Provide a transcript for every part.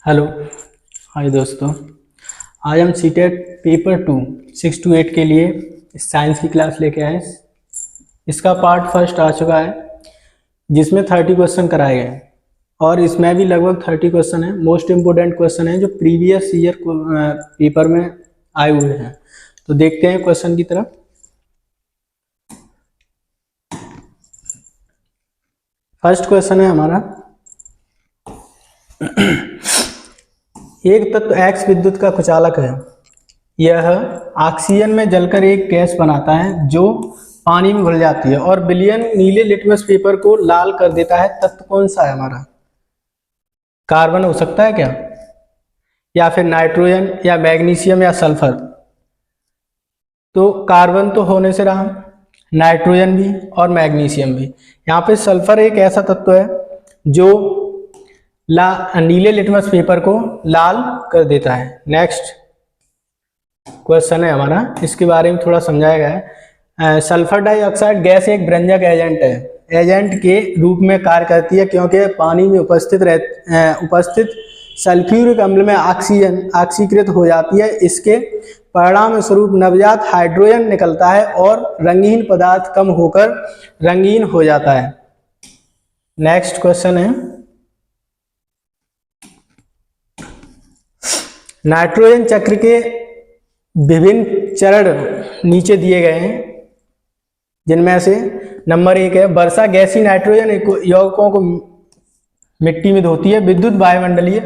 Hello. हाय दोस्तों, आज हम सीटेट पेपर 2 6 to 8 के लिए साइंस की क्लास लेके आए। इसका पार्ट फर्स्ट आ चुका है जिसमें 30 क्वेश्चन कराए गए और इसमें भी लगभग 30 क्वेश्चन है। मोस्ट इम्पोर्टेंट क्वेश्चन है जो प्रीवियस ईयर पेपर में आए हुए हैं। तो देखते हैं क्वेश्चन की तरफ। फर्स्ट क्वेश्चन है हमारा, एक तत्व X विद्युत का कुचालक है। यह ऑक्सीजन में जलकर एक गैस बनाता है जो पानी में घुल जाती है और बिलियन नीले लिटमस पेपर को लाल कर देता है। तत्व कौन सा है हमारा? कार्बन हो सकता है क्या, या फिर नाइट्रोजन या मैग्नीशियम या सल्फर? तो कार्बन तो होने से रहा, नाइट्रोजन भी और मैग्नीशियम भी। यहाँ पे सल्फर एक ऐसा तत्व है जो नीले लिटमस पेपर को लाल कर देता है। नेक्स्ट क्वेश्चन है हमारा, इसके बारे में थोड़ा समझाया गया है। सल्फर डाइऑक्साइड गैस एक भंजक एजेंट के रूप में कार्य करती है क्योंकि पानी में उपस्थित सल्फ्यूरिक अम्ल में ऑक्सीजन ऑक्सीकृत हो जाती है। इसके परिणाम स्वरूप नवजात हाइड्रोजन निकलता है और रंगीन पदार्थ कम होकर रंगीन हो जाता है। नेक्स्ट क्वेश्चन है, नाइट्रोजन चक्र के विभिन्न चरण नीचे दिए गए हैं, जिनमें से नंबर 1 है, वर्षा गैसीय नाइट्रोजन यौगिकों को मिट्टी में धोती है, विद्युत वायुमंडलीय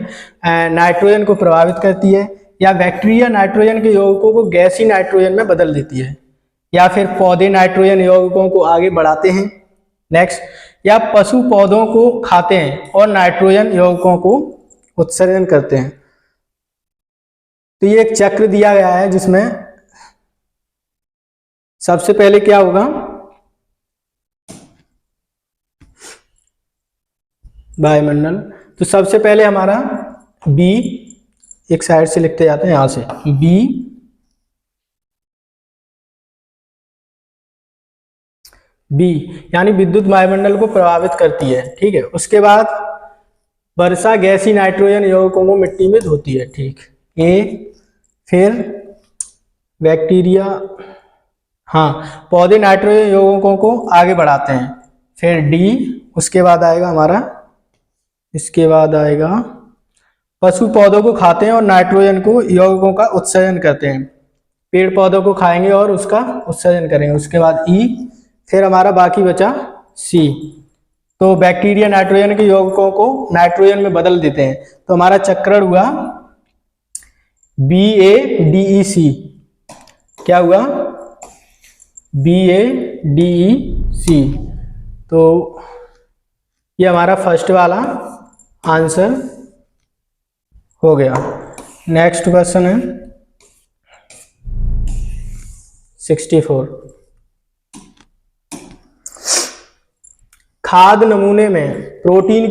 नाइट्रोजन को प्रभावित करती है, या बैक्टीरिया नाइट्रोजन के यौगिकों को गैसीय नाइट्रोजन में बदल देती है, या फिर पौधे नाइट्रोजन यौगिकों को आगे बढ़ाते हैं। नेक्स्ट, या पशु पौधों को खाते हैं और नाइट्रोजन यौगिकों को उत्सर्जन करते हैं। तो ये एक चक्र दिया गया है जिसमें सबसे पहले क्या होगा, वायुमंडल। तो सबसे पहले हमारा बी, एक साइड से लिखते जाते हैं, यहां से बी यानी विद्युत वायुमंडल को प्रभावित करती है। ठीक है, उसके बाद वर्षा गैसीय नाइट्रोजन यौगिकों को मिट्टी में धोती है। ठीक, ए, फिर बैक्टीरिया, हाँ, पौधे नाइट्रोजन यौगिकों को आगे बढ़ाते हैं। फिर डी, उसके बाद आएगा हमारा, इसके बाद आएगा पशु पौधों को खाते हैं और नाइट्रोजन को यौगिकों का उत्सर्जन करते हैं। पेड़ पौधों को खाएंगे और उसका उत्सर्जन करेंगे। उसके बाद ई, फिर हमारा बाकी बचा सी। तो बैक्टीरिया नाइट्रोजन के यौगिकों को नाइट्रोजन में बदल देते हैं। तो हमारा चक्रण हुआ BADEC। क्या हुआ? BADEC। तो ये हमारा फर्स्ट वाला आंसर हो गया। नेक्स्ट क्वेश्चन है 64। खाद्य नमूने में प्रोटीन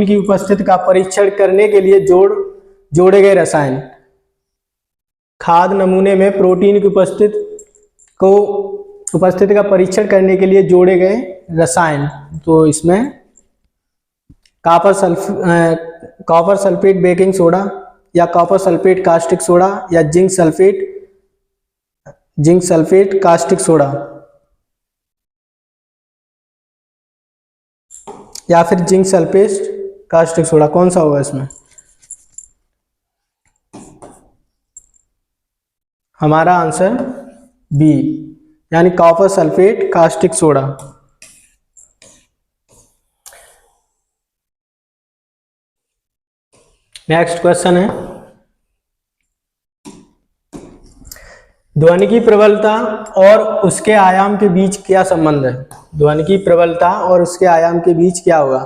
की उपस्थिति का परीक्षण करने के लिए जोड़े गए रसायन। खाद्य नमूने में प्रोटीन की उपस्थिति का परीक्षण करने के लिए जोड़े गए रसायन। तो इसमें कॉपर सल्फेट बेकिंग सोडा, या कॉपर सल्फेट कास्टिक सोडा, या जिंक सल्फेट कास्टिक सोडा, या फिर जिंक सल्फेट कास्टिक सोडा, कौन सा होगा इसमें? हमारा आंसर बी, यानी copper sulphate caustic soda. Next question है, ध्वनि की प्रबलता और उसके आयाम के बीच क्या संबंध है? ध्वनि की प्रबलता और उसके आयाम के बीच क्या होगा?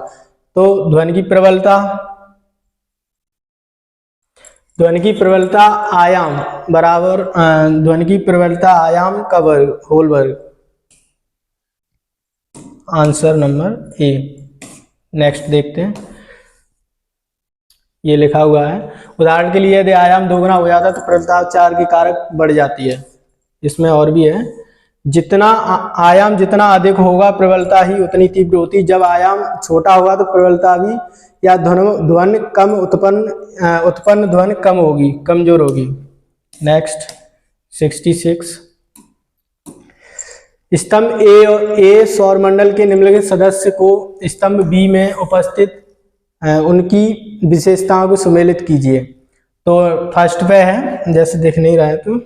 तो ध्वनि की प्रबलता आयाम बराबर ध्वनि की प्रबलता आयाम का वर्ग, होल वर्ग। Answer number A. नेक्स्ट देखते हैं, ये लिखा हुआ है, उदाहरण के लिए यदि आयाम दोगुना हो जाता है तो प्रबलता 4 की कारक बढ़ जाती है। इसमें और भी है, जितना आयाम जितना अधिक होगा प्रबलता ही उतनी तीव्र होती। जब आयाम छोटा होगा तो प्रबलता भी या ध्वनि कम उत्पन्न ध्वनि कम होगी, कमजोर होगी। नेक्स्ट 66। स्तंभ ए सौरमंडल के निम्नलिखित सदस्य को स्तंभ बी में उपस्थित उनकी विशेषताओं को सुमेलित कीजिए। तो फर्स्ट पे है, जैसे दिख नहीं रहा है तो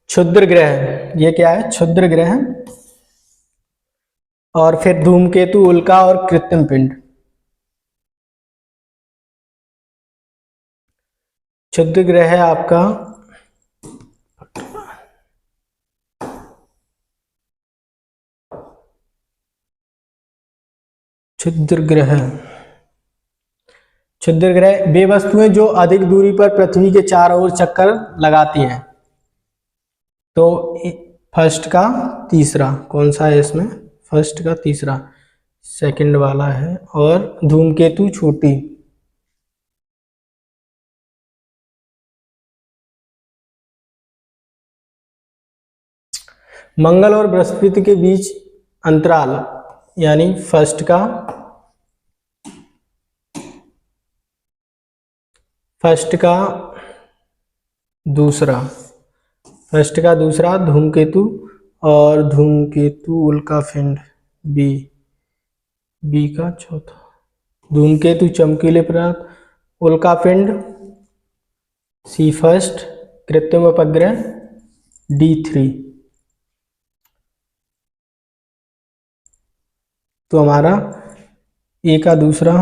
क्षुद्र ग्रह, ये क्या है? क्षुद्र ग्रह। और फिर धूमकेतु, उल्का और कृत्रिम पिंड। क्षुद्र ग्रह है आपका क्षुद्र ग्रह। क्षुद्र ग्रह वे वस्तुएं जो अधिक दूरी पर पृथ्वी के चारों ओर चक्कर लगाती हैं। तो फर्स्ट का तीसरा कौन सा है इसमें? फर्स्ट का तीसरा, सेकंड वाला है। और धूमकेतु छोटी। मंगल और बृहस्पति के बीच अंतराल, यानी फर्स्ट का दूसरा, फर्स्ट का दूसरा धूमकेतु और धूमकेतु उल्कापिंड बी का चौथा। धूमकेतु चमकीले पदार्थ, उल्कापिंड सी फर्स्ट, कृत्रिम उपग्रह D3। तो हमारा ए का दूसरा,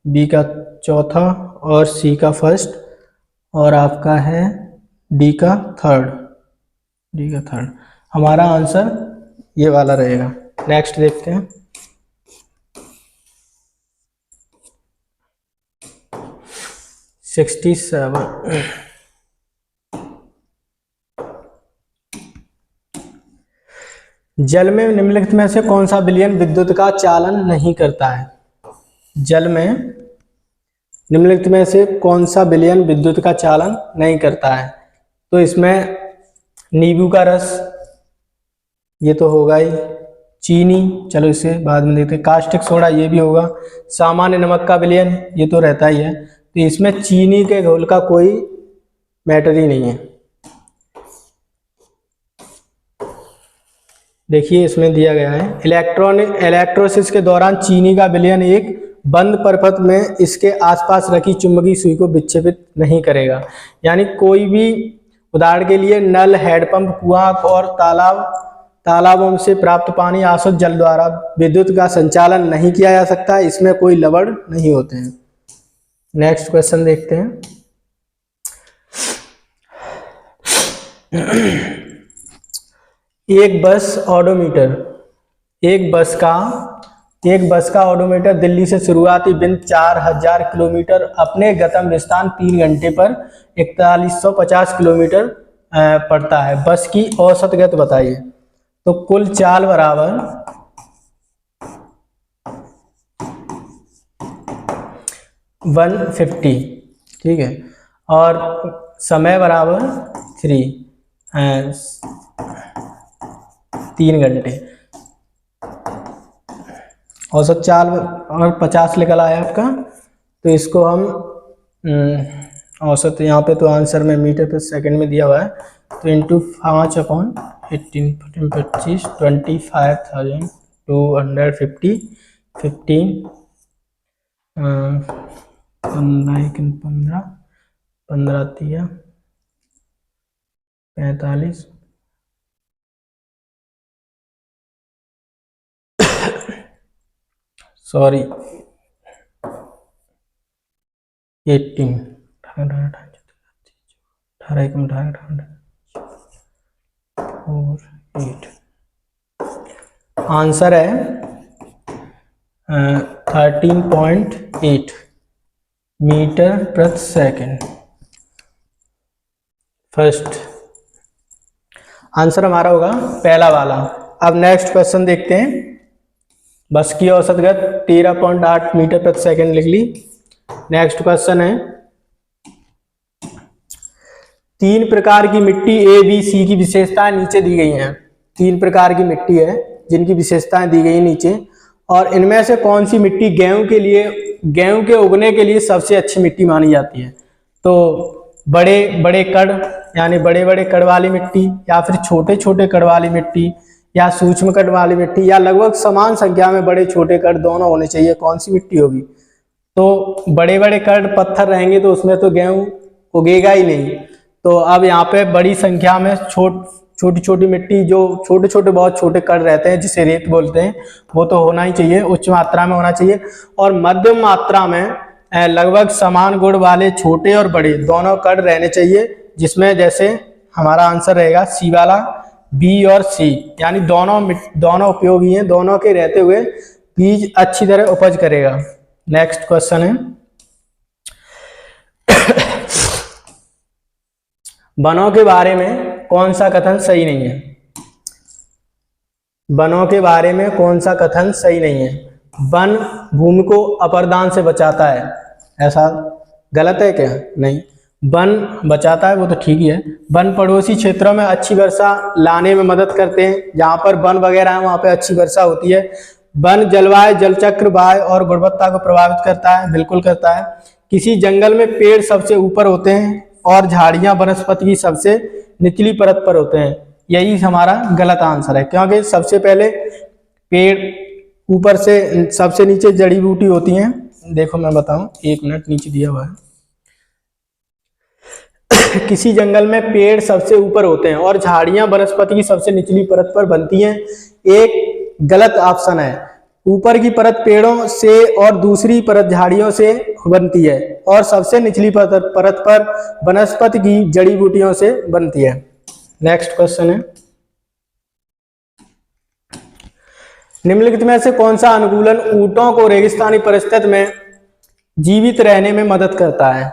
बी का चौथा और सी का फर्स्ट, और आपका है डी का थर्ड। हमारा आंसर ये वाला रहेगा। नेक्स्ट देखते हैं। सिक्सटी 67। जल में निम्नलिखित में से कौन सा विलयन विद्युत का चालन नहीं करता है? जल में निम्नलिखित में से कौन सा विलयन विद्युत का चालन नहीं करता है? तो इसमें नींबू का रस, ये तो होगा ही। चीनी, चलो इसे बाद में देखते हैं। कास्टिक सोडा, ये भी होगा। सामान्य नमक का विलयन, ये तो रहता ही है। तो इसमें चीनी के घोल का कोई मैटर ही नहीं है। देखिए इसमें दिया गया है, इलेक्ट्रोलिसिस के दौरान चीनी का विलयन एक बंद परपथ में इसके आसपास रखी चुंबकीय सुई को विक्षेपित नहीं करेगा। यानी कोई भी, उदाहरण के लिए नल, हैंडपंप, कुआं और तालाबों से प्राप्त पानी आसुत जल द्वारा विद्युत का संचालन नहीं किया जा सकता। इसमें कोई लवण नहीं होते हैं। नेक्स्ट क्वेश्चन देखते हैं। एक बस का ऑडोमीटर दिल्ली से शुरुआती बिंदु 4000 किलोमीटर अपने गंतव्य स्थान 3 घंटे पर 4150 किलोमीटर पड़ता है। बस की औसत गति बताइए। तो कुल चाल बराबर 150, ठीक है, और समय बराबर 3 घंटे। औसत चाल और 50 निकल आया आपका। तो इसको हम औसत, यहाँ पे तो आंसर में मीटर पर सेकंड में दिया हुआ है, तो इंटू 5/18 25 25,250 15 15 तिया 45 सॉरी 18 आंसर है 13.8 मीटर प्रति सेकंड। फर्स्ट आंसर हमारा होगा पहला वाला। अब नेक्स्ट क्वेश्चन देखते हैं। बस की औसत गति 13.8 मीटर प्रति सेकंड लिख ली। नेक्स्ट क्वेश्चन है, 3 प्रकार की मिट्टी ए बी सी की विशेषताएं नीचे दी गई हैं। 3 प्रकार की मिट्टी है जिनकी विशेषताएं दी गई नीचे, और इनमें से कौन सी मिट्टी गेहूं के उगने के लिए सबसे अच्छी मिट्टी मानी जाती है? तो बड़े बड़े कड़ यानी बड़े बड़े कड़ वाली मिट्टी, या फिर छोटे छोटे कड़ वाली मिट्टी, या सूक्ष्म कड़ वाली मिट्टी, या लगभग समान संख्या में बड़े छोटे कड़ दोनों होने चाहिए, कौन सी मिट्टी होगी? तो बड़े बड़े कड़ पत्थर रहेंगे तो उसमें तो गेहूं उगेगा ही नहीं। तो अब यहाँ पे बड़ी संख्या में छोटी छोटी मिट्टी, जो छोटे छोटे बहुत छोटे कण रहते हैं जिसे रेत बोलते हैं, वो तो होना ही चाहिए, उच्च मात्रा में होना चाहिए। और मध्यम मात्रा में लगभग समान गुण वाले छोटे और बड़े दोनों कण रहने चाहिए, जिसमें जैसे हमारा आंसर रहेगा सी वाला, बी और सी, यानी दोनों उपयोगी हैं, दोनों के रहते हुए बीज अच्छी तरह उपज करेगा। नेक्स्ट क्वेश्चन है, वनों के बारे में कौन सा कथन सही नहीं है? वनों के बारे में कौन सा कथन सही नहीं है? वन भूमि को अपरदान से बचाता है, ऐसा गलत है क्या? नहीं, वन बचाता है वो तो ठीक ही है। वन पड़ोसी क्षेत्रों में अच्छी वर्षा लाने में मदद करते हैं, जहाँ पर वन वगैरह है वहाँ पे अच्छी वर्षा होती है। वन जलवायु, जलचक्र, वायु और गुणवत्ता को प्रभावित करता है, बिल्कुल करता है। किसी जंगल में पेड़ सबसे ऊपर होते हैं और झाड़ियां वनस्पति की सबसे निचली परत पर होते हैं, यही हमारा गलत आंसर है, क्योंकि सबसे पहले पेड़ ऊपर से, सबसे नीचे जड़ी बूटी होती हैं। देखो मैं बताऊं, 1 मिनट, नीचे दिया हुआ है। किसी जंगल में पेड़ सबसे ऊपर होते हैं और झाड़ियां वनस्पति की सबसे निचली परत पर बनती हैं, एक गलत ऑप्शन है। ऊपर की परत पेड़ों से और दूसरी परत झाड़ियों से बनती है, और सबसे निचली परत पर वनस्पति की जड़ी बूटियों से बनती है। नेक्स्ट क्वेश्चन है, निम्नलिखित में से कौन सा अनुकूलन ऊंटों को रेगिस्तानी परिस्थिति में जीवित रहने में मदद करता है?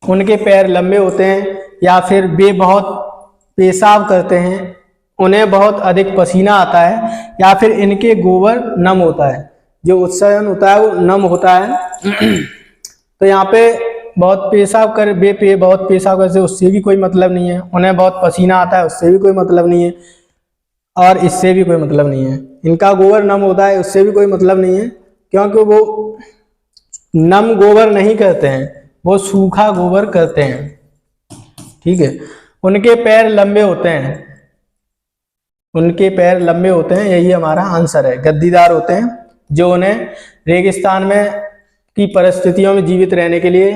उनके पैर लंबे होते हैं, या फिर वे बहुत पेशाब करते हैं, उन्हें बहुत अधिक पसीना आता है, या फिर इनके गोबर नम होता है, जो उत्सर्जन होता है वो नम होता है। तो यहाँ पे बहुत पेशाब करते उससे भी कोई मतलब नहीं है, उन्हें बहुत पसीना आता है उससे भी कोई मतलब नहीं है, और इससे भी कोई मतलब नहीं है। इनका गोबर नम होता है उससे भी कोई मतलब नहीं है, क्योंकि वो नम गोबर नहीं करते हैं, वो सूखा गोबर करते हैं। ठीक है, उनके पैर लंबे होते हैं, यही हमारा आंसर है। गद्दीदार होते हैं, जो उन्हें रेगिस्तान में की परिस्थितियों में जीवित रहने के लिए,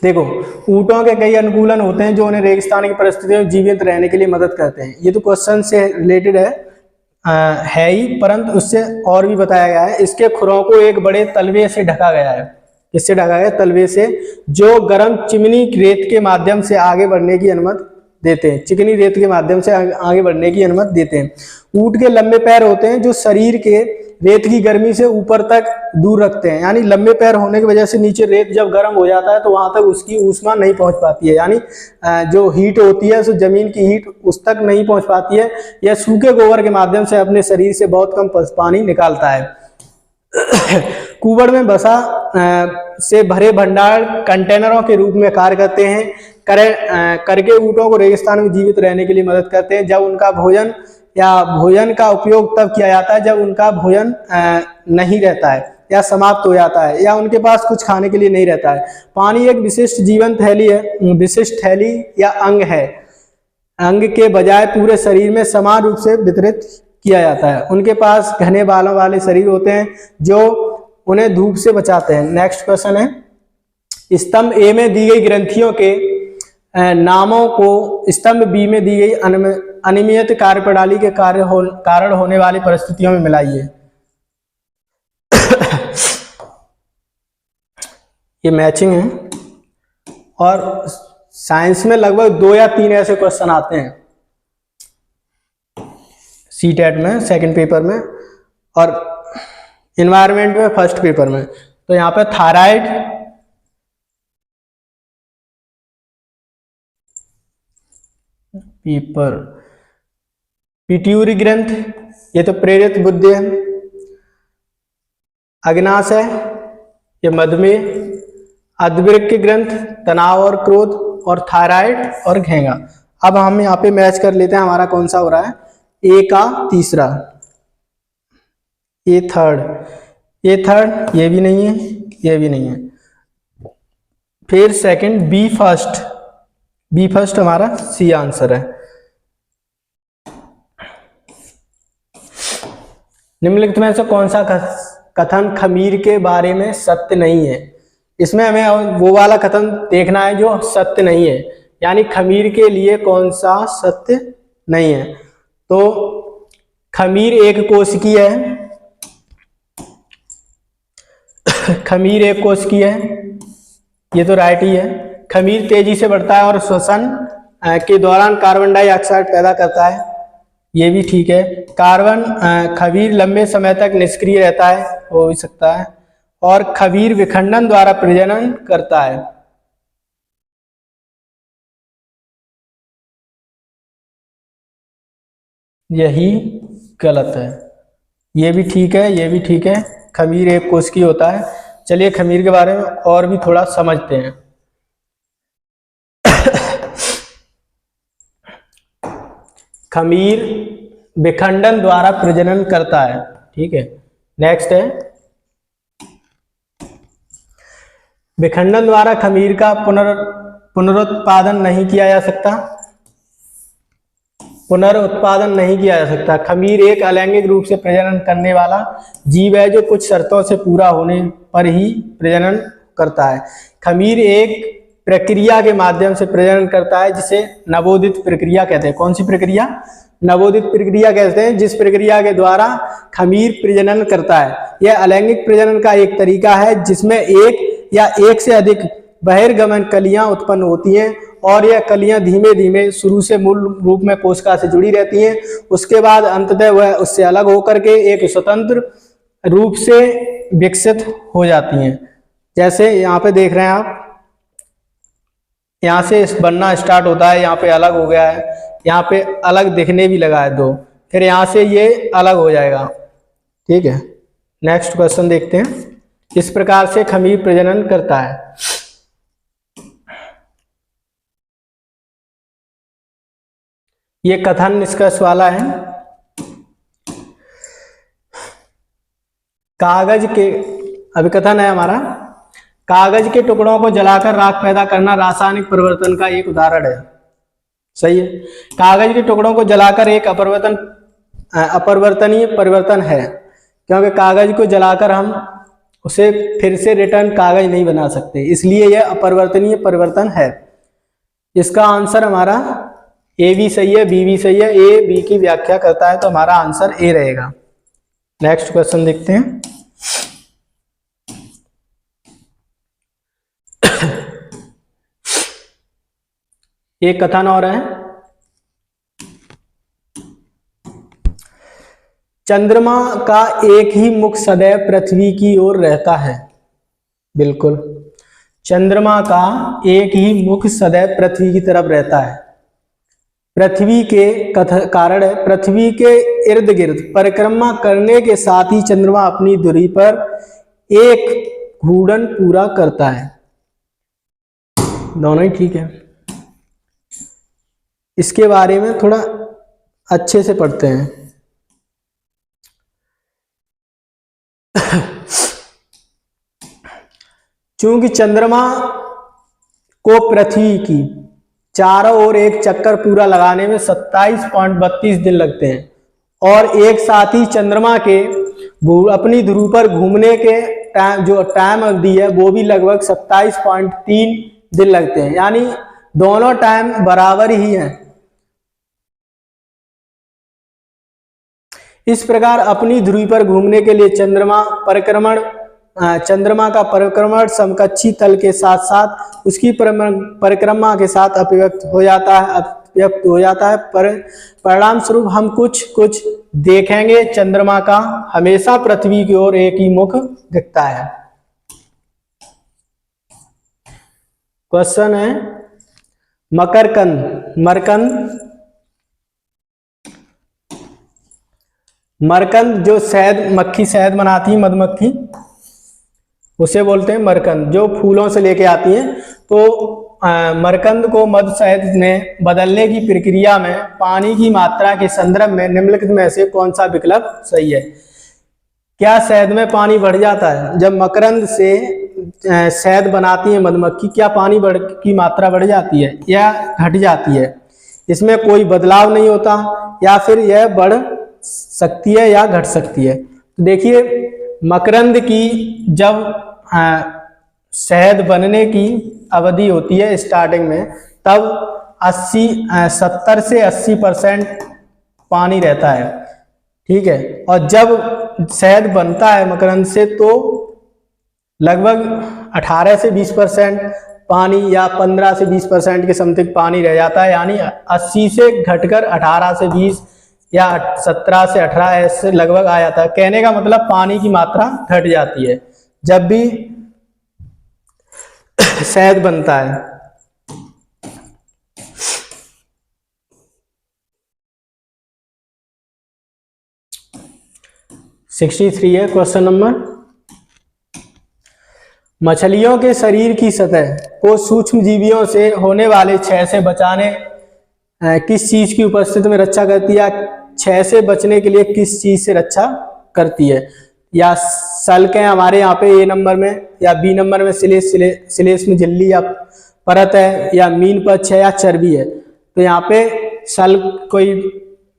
देखो ऊंटों के कई अनुकूलन होते हैं जो उन्हें रेगिस्तान की परिस्थितियों में जीवित रहने के लिए मदद करते हैं। ये तो क्वेश्चन से रिलेटेड है ही, परंतु उससे और भी बताया गया है। इसके खुरों को एक बड़े तलवे से ढका गया है, किससे ढका गया? तलवे से, जो गर्म चिमनी रेत के माध्यम से आगे बढ़ने की अनुमति देते हैं, चिकनी रेत के माध्यम से आगे बढ़ने की अनुमति देते हैं। ऊंट के लंबे पैर होते हैं जो शरीर के रेत की गर्मी से ऊपर तक दूर रखते हैं, यानी लंबे पैर होने की वजह से नीचे रेत जब गर्म हो जाता है तो वहां तक उसकी ऊष्मा नहीं पहुंच पाती है, यानी जो हीट होती है सो जमीन की हीट उस तक नहीं पहुंच पाती है। यह सूखे गोबर के माध्यम से अपने शरीर से बहुत कम पानी निकालता है। कुबड़ में वसा से भरे भंडार कंटेनरों के रूप में कार्य करते हैं, करके ऊंटों को रेगिस्तान में जीवित रहने के लिए मदद करते हैं। जब उनका भोजन का उपयोग तब किया जाता है जब उनका भोजन नहीं रहता है या समाप्त हो जाता है, या उनके पास कुछ खाने के लिए नहीं रहता है। पानी एक विशिष्ट जीवन थैली है, विशिष्ट थैली या अंग है, अंग के बजाय पूरे शरीर में समान रूप से वितरित किया जाता है। उनके पास घने बालों वाले शरीर होते हैं जो उन्हें धूप से बचाते हैं। नेक्स्ट क्वेश्चन है, स्तंभ ए में दी गई ग्रंथियों के नामों को स्तंभ बी में दी गई अनियमित कार्यप्रणाली के कारण होने वाली परिस्थितियों में मिलाइए। ये मैचिंग है, और साइंस में लगभग 2 या 3 ऐसे क्वेश्चन आते हैं, सीटेट में सेकंड पेपर में, और एनवायरनमेंट में फर्स्ट पेपर में। तो यहाँ पे थायराइड, पेपर पिट्यूटरी ग्रंथ, ये तो प्रेरित बुद्धि है, अग्नाशय, ये मधुमेह, अधवृक्क ग्रंथ, तनाव और क्रोध, और थायराइड और घेंगा। अब हम यहाँ पे मैच कर लेते हैं हमारा कौन सा हो रहा है। ए का तीसरा, ए थर्ड, ये भी नहीं है, ये भी नहीं है। फिर सेकंड, बी फर्स्ट हमारा सी आंसर है। निम्नलिखित में से कौन सा कथन खमीर के बारे में सत्य नहीं है। इसमें हमें वो वाला कथन देखना है जो सत्य नहीं है, यानी खमीर के लिए कौन सा सत्य नहीं है। तो खमीर एक कोशिकीय है, खमीर एक कोशिकीय है, ये तो राइट ही है। खमीर तेजी से बढ़ता है और श्वसन के दौरान कार्बन डाइऑक्साइड पैदा करता है, ये भी ठीक है। खमीर लंबे समय तक निष्क्रिय रहता है, हो भी सकता है। और खमीर विखंडन द्वारा प्रजनन करता है, यही गलत है। ये भी ठीक है, ये भी ठीक है। खमीर एक कोशिकीय होता है। चलिए खमीर के बारे में और भी थोड़ा समझते हैं। खमीर विखंडन द्वारा प्रजनन करता है, ठीक है। नेक्स्ट है, विखंडन द्वारा खमीर का पुनरुत्पादन नहीं किया जा सकता, पुनरुत्पादन नहीं किया जा सकता। खमीर एक अलैंगिक रूप से प्रजनन करने वाला जीव है जो कुछ शर्तों से पूरा होने पर ही प्रजनन करता है। खमीर एक प्रक्रिया के माध्यम से प्रजनन करता है जिसे नवोदित प्रक्रिया कहते हैं। कौन सी प्रक्रिया? नवोदित प्रक्रिया कहते हैं, जिस प्रक्रिया के द्वारा खमीर प्रजनन करता है। यह अलैंगिक प्रजनन का एक तरीका है जिसमें एक या एक से अधिक बहिर्गमन कलियां उत्पन्न होती हैं और यह कलियां धीमे धीमे शुरू से मूल रूप में कोशिका से जुड़ी रहती हैं, उसके बाद अंततः वह उससे अलग होकर के एक स्वतंत्र रूप से विकसित हो जाती हैं। जैसे यहाँ पे देख रहे हैं आप, यहाँ से बनना स्टार्ट होता है, यहाँ पे अलग हो गया है, यहाँ पे अलग दिखने भी लगा है दो, फिर यहाँ से ये अलग हो जाएगा, ठीक है। नेक्स्ट क्वेश्चन देखते हैं। इस प्रकार से खमीर प्रजनन करता है। ये कथन निष्कर्ष वाला है। कागज के, अभी कथन है हमारा, कागज के टुकड़ों को जलाकर राख पैदा करना रासायनिक परिवर्तन का एक उदाहरण है। सही है। कागज के टुकड़ों को जलाकर एक अपरिवर्तनीय परिवर्तन है, क्योंकि कागज को जलाकर हम उसे फिर से रिटर्न कागज नहीं बना सकते, इसलिए यह अपरिवर्तनीय परिवर्तन है। इसका आंसर हमारा ए भी सही है, बी भी सही है। ए बी की व्याख्या करता है, तो हमारा आंसर ए रहेगा। नेक्स्ट क्वेश्चन देखते हैं। एक कथन और है, चंद्रमा का एक ही मुख सदैव पृथ्वी की ओर रहता है। बिल्कुल, चंद्रमा का एक ही मुख सदैव पृथ्वी की तरफ रहता है। पृथ्वी के कारण पृथ्वी के इर्द गिर्द परिक्रमा करने के साथ ही चंद्रमा अपनी धुरी पर एक घूर्णन पूरा करता है। दोनों ही ठीक है। इसके बारे में थोड़ा अच्छे से पढ़ते हैं। चूंकि चंद्रमा को पृथ्वी की चारों ओर एक चक्कर पूरा लगाने में 27.32 दिन लगते हैं और एक साथ ही चंद्रमा के अपनी ध्रुव पर घूमने के टाइम अवधि है वो भी लगभग 27.3 दिन लगते हैं, यानी दोनों टाइम बराबर ही हैं। इस प्रकार अपनी ध्रुव पर घूमने के लिए चंद्रमा का परिक्रमण समकक्षी तल के साथ साथ उसकी परिक्रमा के साथ अभिव्यक्त हो जाता है। परिणाम स्वरूप हम कुछ देखेंगे, चंद्रमा का हमेशा पृथ्वी की ओर एक ही मुख दिखता है। क्वेश्चन है, मकरकंद जो शहद मक्खी शहद बनाती है, मधुमक्खी, उसे बोलते हैं मरकंद, जो फूलों से लेके आती हैं। तो मरकंद को मधु शहद में बदलने की प्रक्रिया में पानी की मात्रा के संदर्भ में निम्नलिखित में से कौन सा विकल्प सही है? क्या शहद में पानी बढ़ जाता है? जब मकरंद से शहद बनाती है मधुमक्खी, क्या पानी की मात्रा बढ़ जाती है या घट जाती है? इसमें कोई बदलाव नहीं होता, या फिर यह बढ़ सकती है या घट सकती है। तो देखिए, मकरंद की जब शहद बनने की अवधि होती है स्टार्टिंग में, तब 70 से 80% पानी रहता है, ठीक है। और जब शहद बनता है मकरंद से, तो लगभग 18 से 20% पानी या 15 से 20% के समथिंग पानी रह जाता है, यानी 80 से घटकर 18 से 20 या 17 से 18 ऐसे लगभग आ जाता है। कहने का मतलब पानी की मात्रा घट जाती है जब भी शहद बनता है। 63 है क्वेश्चन नंबर। मछलियों के शरीर की सतह को सूक्ष्म जीवियों से होने वाले क्षय से बचाने किस चीज की उपस्थिति में रक्षा करती है? क्षय से बचने के लिए किस चीज से रक्षा करती है? या सल्क है हमारे यहाँ पे ए नंबर में, या बी नंबर में श्लेष्म में झिल्ली या परत है, या मीन पक्ष है, या चर्बी है। तो यहाँ पे सल्क कोई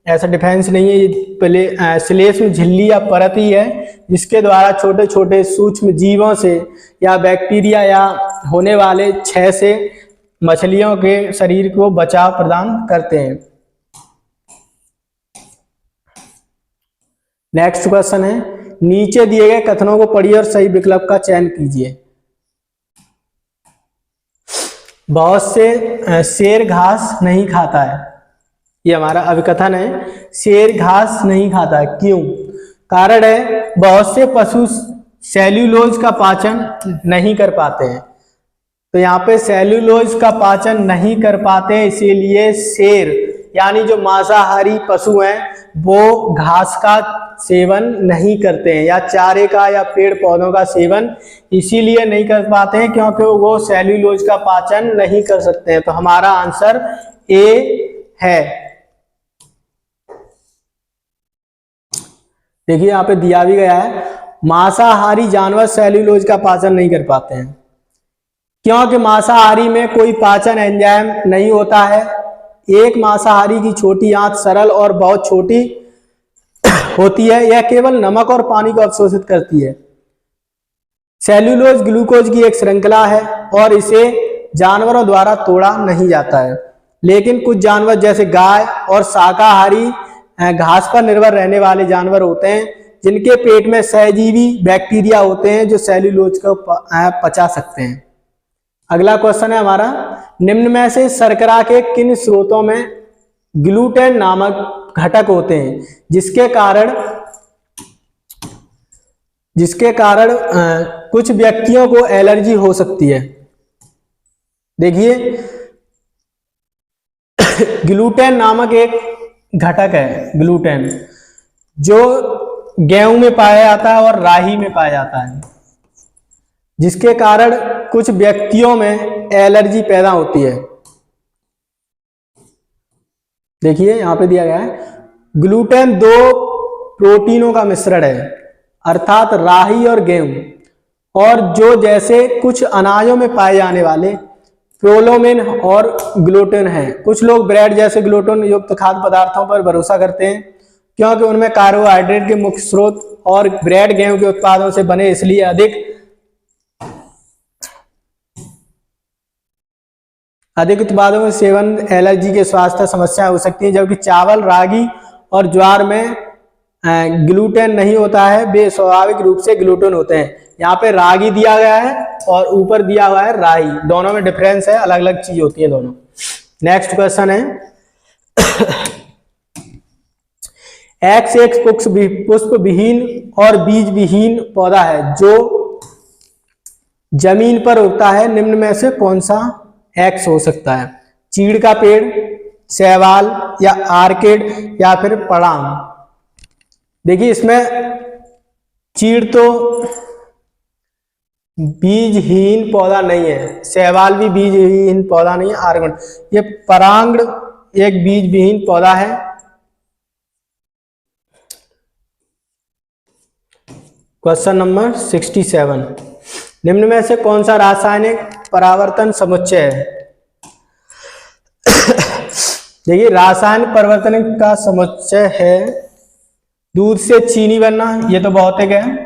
ऐसा डिफेंस नहीं है, ये पहले श्लेष्म झिल्ली या परत ही है, जिसके द्वारा छोटे छोटे सूक्ष्म जीवों से या बैक्टीरिया या होने वाले क्षय से मछलियों के शरीर को बचाव प्रदान करते हैं। नेक्स्ट क्वेश्चन है, नीचे दिए गए कथनों को पढ़िए और सही विकल्प का चयन कीजिए। बहुत से शेर घास नहीं खाता है, ये हमारा अभिकथन है। शेर घास नहीं खाता है, क्यों? कारण है, बहुत से पशु सेल्यूलोज का पाचन नहीं कर पाते हैं। तो यहाँ पे सेल्यूलोज का पाचन नहीं कर पाते हैं, इसीलिए शेर यानी जो मांसाहारी पशु हैं वो घास का सेवन नहीं करते हैं, या चारे का या पेड़ पौधों का सेवन इसीलिए नहीं कर पाते हैं क्योंकि वो सेल्यूलोज का पाचन नहीं कर सकते हैं। तो हमारा आंसर ए है। देखिए यहाँ पे दिया भी गया है, मांसाहारी जानवर सेल्यूलोज का पाचन नहीं कर पाते हैं क्योंकि मांसाहारी में कोई पाचन एंजाइम नहीं होता है। एक मांसाहारी की छोटी आंत सरल और बहुत छोटी होती है, यह केवल नमक और पानी को अवशोषित करती है। सेल्यूलोज ग्लूकोज की एक श्रृंखला है और इसे जानवरों द्वारा तोड़ा नहीं जाता है, लेकिन कुछ जानवर जैसे गाय और शाकाहारी घास पर निर्भर रहने वाले जानवर होते हैं, जिनके पेट में सहजीवी बैक्टीरिया होते हैं जो सेल्यूलोज को पचा सकते हैं। अगला क्वेश्चन है हमारा, निम्न में से शर्करा के किन स्रोतों में ग्लूटेन नामक घटक होते हैं जिसके कारण कुछ व्यक्तियों को एलर्जी हो सकती है? देखिए, ग्लूटेन नामक एक घटक है, ग्लूटेन, जो गेहूं में पाया जाता है और राही में पाया जाता है, जिसके कारण कुछ व्यक्तियों में एलर्जी पैदा होती है। देखिए यहां पे दिया गया है, ग्लूटेन दो प्रोटीनों का मिश्रण है, अर्थात राही और गेहूं, और जो जैसे कुछ अनाजों में पाए जाने वाले प्रोलोमिन और ग्लूटेन है। कुछ लोग ब्रेड जैसे ग्लूटेन युक्त खाद्य पदार्थों पर भरोसा करते हैं क्योंकि उनमें कार्बोहाइड्रेट के मुख्य स्रोत, और ब्रेड गेहूं के उत्पादों से बने इसलिए अधिक उत्पादों में सेवन एलर्जी के स्वास्थ्य समस्याएं हो सकती हैं। जबकि चावल, रागी और ज्वार में ग्लूटेन नहीं होता है, वे स्वाभाविक रूप से ग्लूटेन होते हैं। यहाँ पे रागी दिया गया है और ऊपर दिया हुआ है राई, दोनों में डिफरेंस है, अलग अलग चीज होती है दोनों। नेक्स्ट क्वेश्चन है, एक्स एक पुष्प विहीन और बीज विहीन पौधा है जो जमीन पर उगता है, निम्न में से कौन सा एक्स हो सकता है? चीड़ का पेड़, शैवाल, या आर्किड, या फिर पड़ांग। देखिए इसमें चीड़ तो बीजहीन पौधा नहीं है, शैवाल भी बीजहीन पौधा नहीं है। आर्गन, ये परांगण एक बीज विहीन पौधा है। क्वेश्चन नंबर 67, निम्न में से कौन सा रासायनिक परावर्तन समुच्चय है? देखिए, रासायनिक परिवर्तन का समुच्चय है दूध से चीनी बनना, ये तो भौतिक है।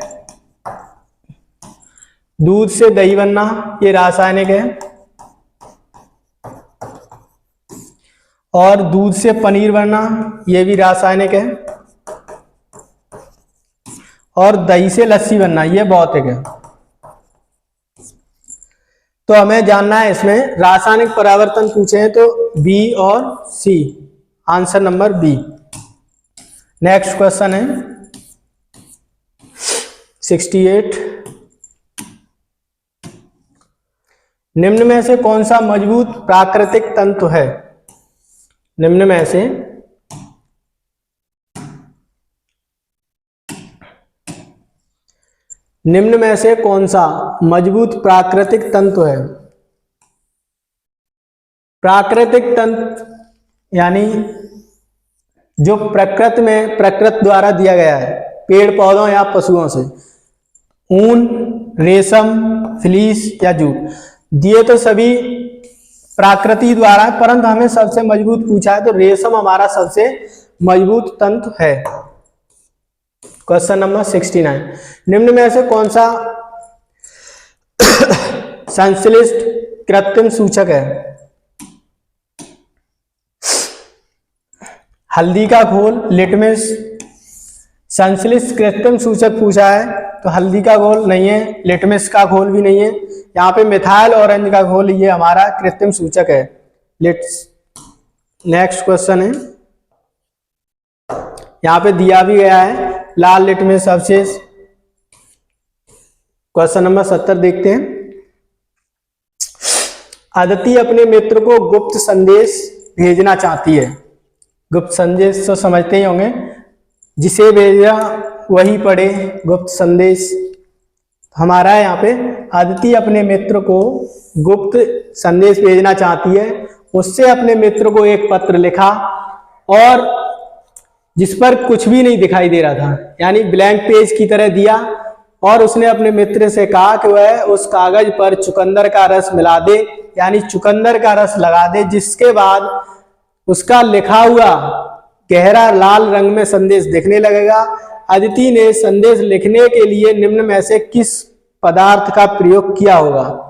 दूध से दही बनना, ये रासायनिक है। और दूध से पनीर बनना, ये भी रासायनिक है। और दही से लस्सी बनना, ये भौतिक है। तो हमें जानना है इसमें रासायनिक परावर्तन पूछे हैं तो बी और C, answer number B. Next question है 68, निम्न में से कौन सा मजबूत प्राकृतिक तंतु है? निम्न में से कौन सा मजबूत प्राकृतिक तंतु है? प्राकृतिक तंत्र यानी जो प्रकृति द्वारा दिया गया है, पेड़ पौधों या पशुओं से। ऊन, रेशम, फ्लीस या जूट, दिए तो सभी प्रकृति द्वारा, परंतु हमें सबसे मजबूत पूछा है तो रेशम हमारा सबसे मजबूत तंतु है। क्वेश्चन नंबर 69, निम्न में से कौन सा संश्लिष्ट कृत्रिम सूचक है? हल्दी का घोल, लिटमस। संश्लिष्ट कृत्रिम सूचक पूछा है तो हल्दी का घोल नहीं है, लिटमस का घोल भी नहीं है। यहाँ पे मिथाइल ऑरेंज का घोल, ये हमारा कृत्रिम सूचक है। नेक्स्ट क्वेश्चन है, यहाँ पे दिया भी गया है लाल लिटमस अवशेष। क्वेश्चन नंबर 70 देखते हैं। अदिति अपने मित्र को गुप्त संदेश भेजना चाहती है। गुप्त संदेश तो समझते ही होंगे, जिसे भेजा वही पढ़े, गुप्त संदेश। हमारा है यहाँ पे अदिति अपने मित्र को गुप्त संदेश भेजना चाहती है। उससे अपने मित्र को एक पत्र लिखा और जिस पर कुछ भी नहीं दिखाई दे रहा था, यानी ब्लैंक पेज की तरह दिया। और उसने अपने मित्र से कहा कि वह उस कागज पर चुकंदर का रस मिला दे, यानी चुकंदर का रस लगा दे, जिसके बाद उसका लिखा हुआ गहरा लाल रंग में संदेश दिखने लगेगा। अदिति ने संदेश लिखने के लिए निम्न में से किस पदार्थ का प्रयोग किया होगा?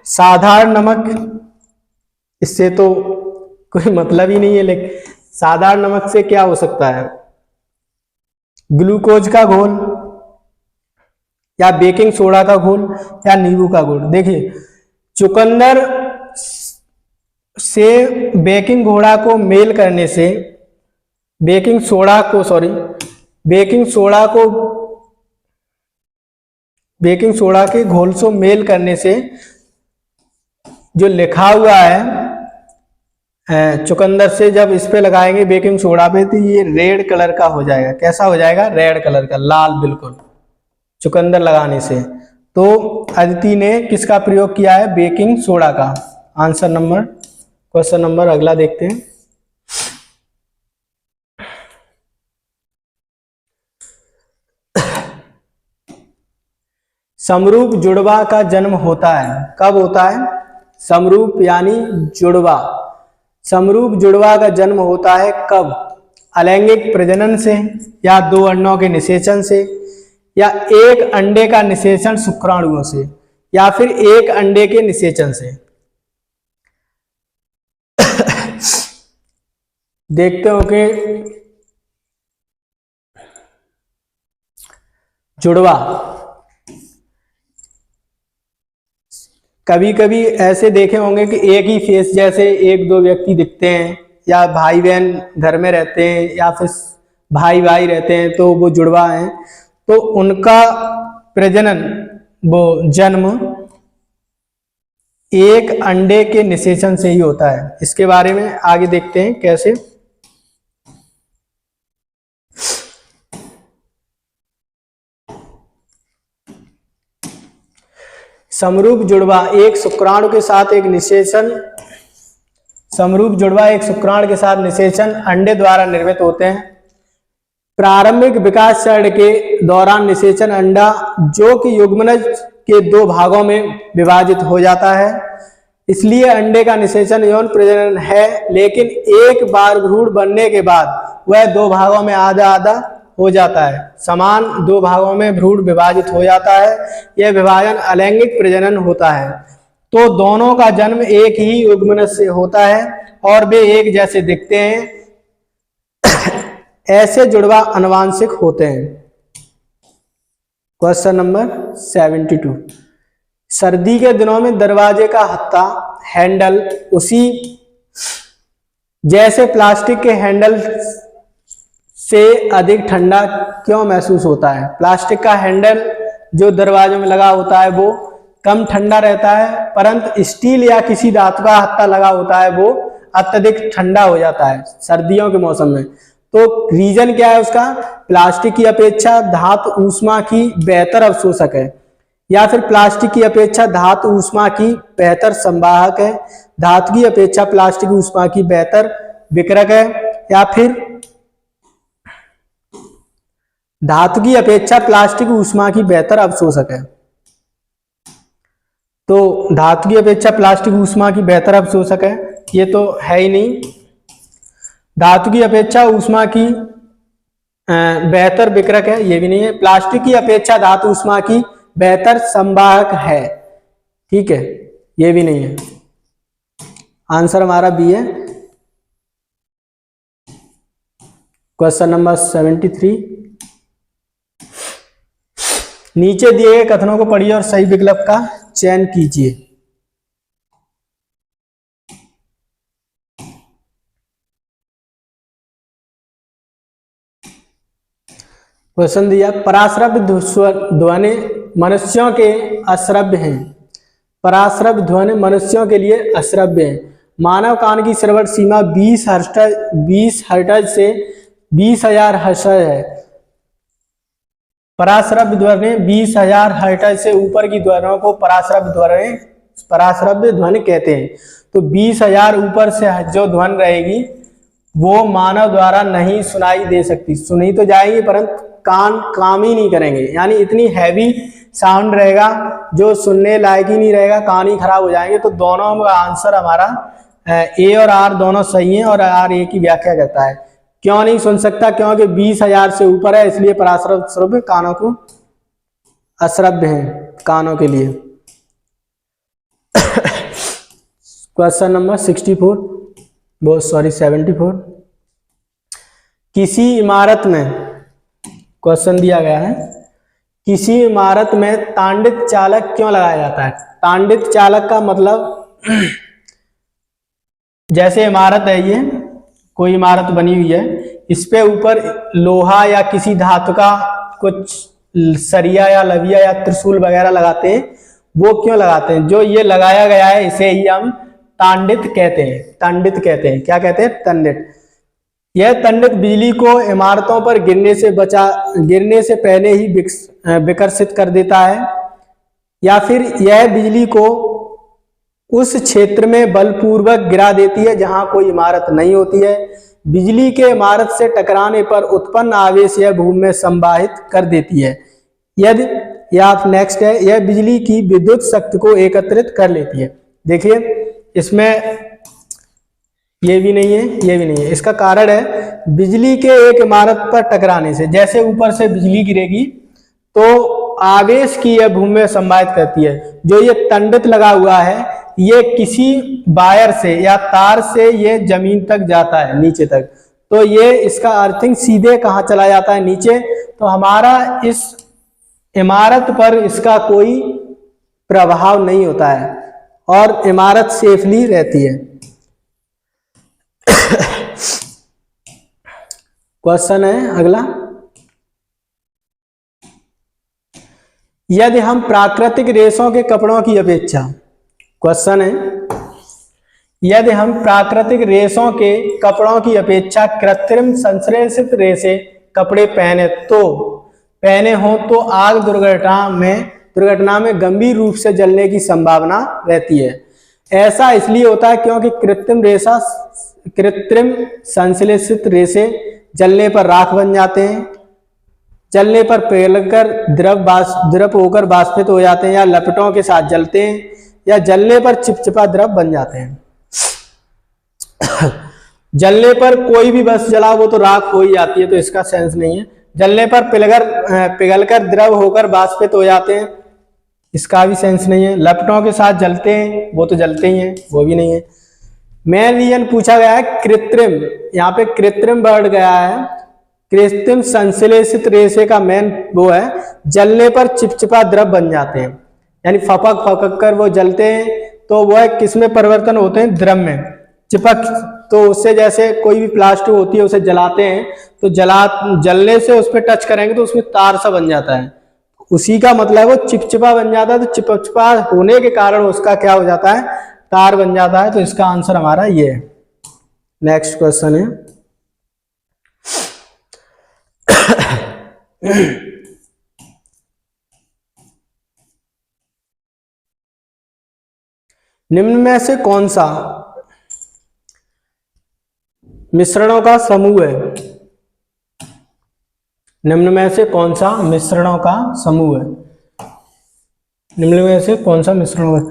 साधारण नमक, इससे तो कोई मतलब ही नहीं है, लेकिन साधारण नमक से क्या हो सकता है? ग्लूकोज का घोल या बेकिंग सोडा का घोल या नींबू का घोल। देखिए, चुकंदर से बेकिंग सोडा को मेल करने से, बेकिंग सोडा के घोल से मेल करने से जो लिखा हुआ है चुकंदर से, जब इस पे लगाएंगे बेकिंग सोडा पे, तो ये रेड कलर का हो जाएगा। कैसा हो जाएगा? रेड कलर का, लाल बिल्कुल, चुकंदर लगाने से। तो अदिति ने किसका प्रयोग किया है? बेकिंग सोडा का। आंसर नंबर, क्वेश्चन नंबर अगला देखते हैं। समरूप जुड़वा का जन्म होता है, कब होता है? समरूप यानी जुड़वा, समरूप जुड़वा का जन्म होता है कब? अलैंगिक प्रजनन से, या दो अंडों के निषेचन से, या एक अंडे का निषेचन शुक्राणुओं से, या फिर एक अंडे के निषेचन से। देखते हो कि जुड़वा, कभी कभी ऐसे देखे होंगे कि एक ही फेस जैसे एक दो व्यक्ति दिखते हैं, या भाई बहन घर में रहते हैं, या फिर भाई भाई रहते हैं, तो वो जुड़वा हैं। तो उनका प्रजनन, वो जन्म एक अंडे के निषेचन से ही होता है। इसके बारे में आगे देखते हैं कैसे। समरूप जुड़वा एक शुक्राणु के साथ एक निषेचन समरूप जुड़वा एक शुक्राणु के साथ निषेचन अंडे द्वारा निर्मित होते हैं। प्रारंभिक विकास चरण के दौरान निषेचन अंडा जो कि युग्मनज के दो भागों में विभाजित हो जाता है, इसलिए अंडे का निषेचन यौन प्रजनन है, लेकिन एक बार भ्रूण बनने के बाद वह दो भागों में आधा आधा हो जाता है, समान दो भागों में भ्रूण विभाजित हो जाता है। यह विभाजन अलैंगिक प्रजनन होता है, तो दोनों का जन्म एक ही युग्मनज से होता है और वे एक जैसे दिखते हैं। ऐसे जुड़वा आनुवांशिक होते हैं। क्वेश्चन नंबर 72, सर्दी के दिनों में दरवाजे का हत्था हैंडल उसी जैसे प्लास्टिक के हैंडल से अधिक ठंडा क्यों महसूस होता है? प्लास्टिक का हैंडल जो दरवाजे में लगा होता है वो कम ठंडा रहता है, परंतु स्टील या किसी धातु का हत्था लगा होता है वो अत्यधिक ठंडा हो जाता है सर्दियों के मौसम में। तो रीजन क्या है उसका? प्लास्टिक की अपेक्षा धातु ऊष्मा की बेहतर अवशोषक है, या फिर प्लास्टिक की अपेक्षा धातु ऊष्मा की बेहतर संवाहक है, धातु की अपेक्षा प्लास्टिक ऊष्मा की बेहतर विकिरक है, या फिर धातु की अपेक्षा प्लास्टिक ऊष्मा की बेहतर अवशोषक है। तो धातु की अपेक्षा प्लास्टिक ऊष्मा की बेहतर अवशोषक है, ये तो है ही नहीं। धातु की अपेक्षा ऊष्मा की बेहतर विकिरक है, ये भी नहीं है। प्लास्टिक की अपेक्षा धातु ऊष्मा की बेहतर संवाहक है, ठीक है, ये भी नहीं है। आंसर हमारा बी है। क्वेश्चन नंबर 73, नीचे दिए गए कथनों को पढ़िए और सही विकल्प का चयन कीजिए। क्वेश्चन दिया, पराश्रव्य ध्वनि मनुष्यों के अश्रव्य हैं। पराश्रव्य ध्वनि मनुष्यों के लिए अश्रव्य है। मानव कान की श्रवण सीमा 20 हर्ट्ज से 20,000 हर्ट्ज है। पराश्रव्य ध्वनि 20,000 हर्ट्ज से ऊपर की ध्वनियों को पराश्रव्य ध्वनि कहते हैं। तो 20,000 ऊपर से जो ध्वनि रहेगी वो मानव द्वारा नहीं सुनाई दे सकती। सुनी तो जाएगी परंतु कान काम ही नहीं करेंगे, यानी इतनी हैवी साउंड रहेगा जो सुनने लायक ही नहीं रहेगा, कान ही खराब हो जाएंगे। तो दोनों का आंसर हमारा ए और आर दोनों सही हैं, और आर ए की व्याख्या करता है। क्यों नहीं सुन सकता? क्योंकि 20,000 से ऊपर है, इसलिए पराश्रव्य कानों को अश्रव्य है कानों के लिए। क्वेश्चन नंबर 74, किसी इमारत में क्वेश्चन दिया गया है, किसी इमारत में तांडित चालक क्यों लगाया जाता है? तांडित चालक का मतलब जैसे इमारत है, ये कोई इमारत बनी हुई है, इस पे ऊपर लोहा या किसी धातु का कुछ सरिया या लविया या त्रिशूल वगैरह लगाते हैं। वो क्यों लगाते हैं? जो ये लगाया गया है इसे ही हम तांडित कहते हैं। तांडित कहते हैं। क्या कहते हैं? तंडित। यह तंडित बिजली को इमारतों पर गिरने से पहले ही विकर्षित कर देता है, या फिर यह बिजली को उस क्षेत्र में बलपूर्वक गिरा देती है जहां कोई इमारत नहीं होती है। बिजली के इमारत से टकराने पर उत्पन्न आवेश यह भूमि में संवाहित कर देती है। यदि या नेक्स्ट है, यह बिजली की विद्युत शक्ति को एकत्रित कर लेती है। देखिए इसमें ये भी नहीं है, ये भी नहीं है। इसका कारण है बिजली के एक इमारत पर टकराने से, जैसे ऊपर से बिजली गिरेगी तो आवेश की यह भूमि में संवाहित करती है। जो ये तंडित लगा हुआ है ये किसी वायर से या तार से ये जमीन तक जाता है, नीचे तक। तो ये इसका अर्थिंग सीधे कहाँ चला जाता है? नीचे। तो हमारा इस इमारत पर इसका कोई प्रभाव नहीं होता है और इमारत सेफली रहती है। क्वेश्चन है अगला, यदि हम प्राकृतिक रेशों के कपड़ों की अपेक्षा, क्वेश्चन है, यदि हम प्राकृतिक रेशों के कपड़ों की अपेक्षा कृत्रिम संश्लेषित रेशे कपड़े पहने हो तो आग दुर्घटना में दुर्घटना में गंभीर रूप से जलने की संभावना रहती है। ऐसा इसलिए होता है क्योंकि कृत्रिम संश्लेषित रेशे जलने पर राख बन जाते हैं, जलने पर पिघलकर द्रव होकर वाष्पित हो जाते हैं, या लपटों के साथ जलते हैं, या जलने पर चिपचिपा द्रव बन जाते हैं। जलने पर कोई भी वस्तु जला वो तो राख हो ही जाती है, तो इसका सेंस नहीं है। जलने पर पिघलकर द्रव होकर वाष्पित हो जाते हैं, इसका भी सेंस नहीं है। लपटों के साथ जलते हैं वो तो जलते ही हैं, वो भी नहीं है। मेन रीजन पूछा गया है कृत्रिम, यहाँ पे कृत्रिम वर्ड गया है। कृत्रिम संश्लेषित रेशे का मेन वो है जलने पर चिपचिपा द्रव बन जाते हैं, यानी फपक फपक कर वो जलते हैं, तो वो है किसमें परिवर्तन होते हैं, द्रव में चिपक। तो उससे जैसे कोई भी प्लास्टिक होती है उसे जलाते हैं, तो जलने से उस पर टच करेंगे तो उसमें तार सा बन जाता है, उसी का मतलब वो चिपचिपा बन जाता है। तो चिपचिपा होने के कारण उसका क्या हो जाता है, तार बन जाता है। तो इसका आंसर हमारा ये है। नेक्स्ट क्वेश्चन है निम्न में से कौन सा मिश्रणों का समूह है? निम्न में से कौन सा मिश्रणों का समूह है? निम्न में से कौन सा मिश्रण है?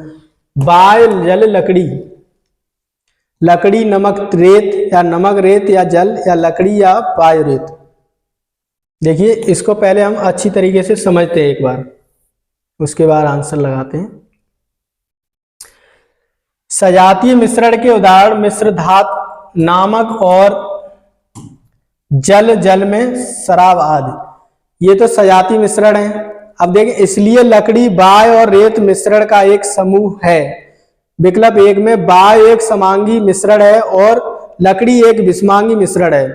वायु जल लकड़ी, लकड़ी नमक रेत, या नमक रेत या जल, या लकड़ी या वायु रेत। देखिए इसको पहले हम अच्छी तरीके से समझते हैं एक बार, उसके बाद आंसर लगाते हैं। सजातीय मिश्रण के उदाहरण मिश्र धातु, नामक और जल में शराब आदि, ये तो सजातीय मिश्रण है। अब देखें, इसलिए लकड़ी वायु और रेत मिश्रण का एक समूह है। विकल्प एक में वायु एक समांगी मिश्रण है और लकड़ी एक विषमांगी मिश्रण है,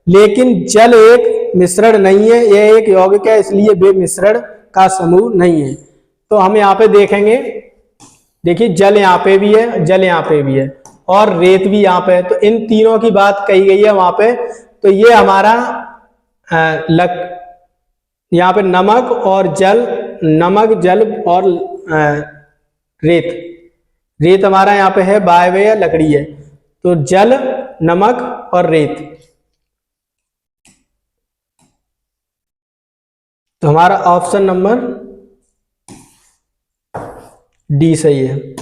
लेकिन जल एक मिश्रण नहीं है, यह एक यौगिक है, इसलिए वे मिश्रण का समूह नहीं है। तो हम यहाँ पे देखेंगे, देखिए जल यहाँ पे भी है, जल यहाँ पे भी है, और रेत भी यहाँ पे है, तो इन तीनों की बात कही गई है वहां पे। तो ये हमारा यहाँ पे नमक और जल, नमक जल और रेत हमारा यहाँ पे है वायु या लकड़ी है। तो जल, नमक और रेत, तो हमारा ऑप्शन नंबर डी सही है।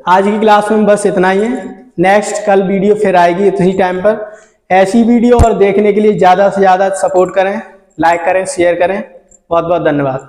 आज की क्लास में बस इतना ही है। नेक्स्ट कल वीडियो फिर आएगी इसी टाइम पर। ऐसी वीडियो और देखने के लिए ज़्यादा से ज़्यादा सपोर्ट करें, लाइक करें, शेयर करें। बहुत बहुत धन्यवाद।